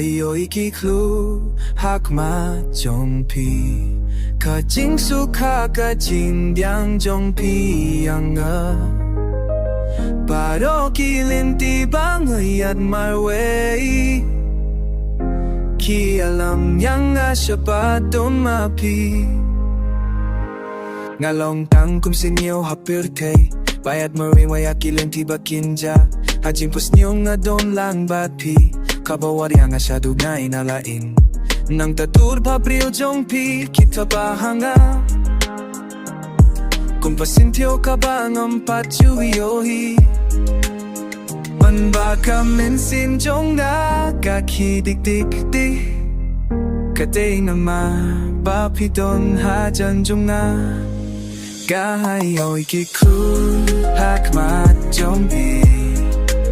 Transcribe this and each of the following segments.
Kayo'y kiklu hakma jongpi Ka jing suka ka jing diang jongpi yang Paro kilinti bangayat my way Ki alam yang siapa dumapi Ngalong tang kum sinyo hapirte Bayat maring waya kilinti bakinja Hajing pus niyo nga don lang batpi Kabawari ang asyado nga inalain Nang tatur pabril jongpi kita bahanga Kung pasintyo ka ba ng patsuyohi Man baka minsin jong na kakidikdikdi Katay na mapapidon hajan jong na Kahayo'y kikul hakmat jongpi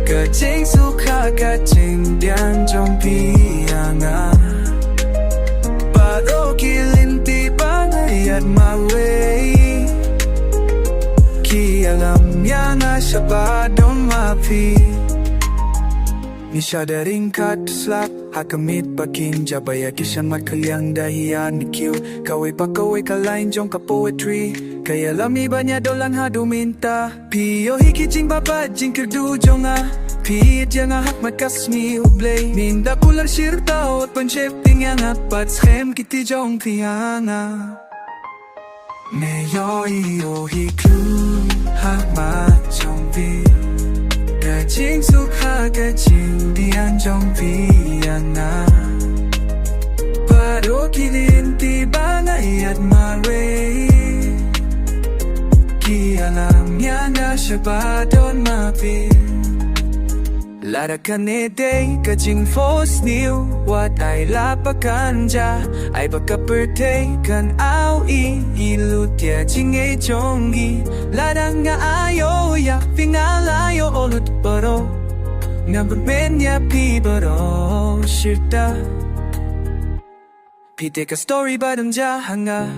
Kajing suka kajing dian jongpi anga Paro kilinti bangayat my way Ki alam yang siapa don mapi Nisha daring kat slap Hakamit bakin jabaya kisyan mat kalyang dahiyan nikiw Kaway pa kaway kalain jong ka poetry Kaya lami banya dolan haduminta Piyo hikijing babad jing kerdu jong Piit yang hakmat kasmi ublay Minda kular shirta ot panshepting yang apat Schem kiti jong piyanga Neyo iyo hiklu hakmat jong pi Kajing sukha kajing dian jong piyanga Paro kilinti bangayat maray Ki alam yang siapa don mapi Lara kanede kajing fos niu Wat ay lapakan ja Ay baka pertay kan au ilut ya jing ay jongi Lara nga ayo ya pingalayo olut baro Nga bermenya pi baro shirta Pite ka story badam jahanga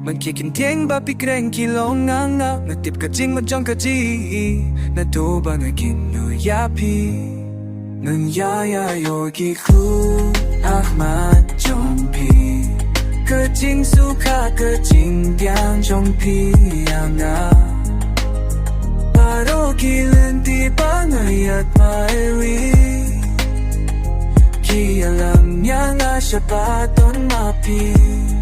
Magkikintieng ba pikreng kilong nga Natip ka jing majong ka ji Natuba nga kinuyapi Nang yayayo kiklu Ahmad jongpi Kajing suka kajing diang jongpi anga Paro kilinti bangayat mairi Ki alam yang siapa don mapi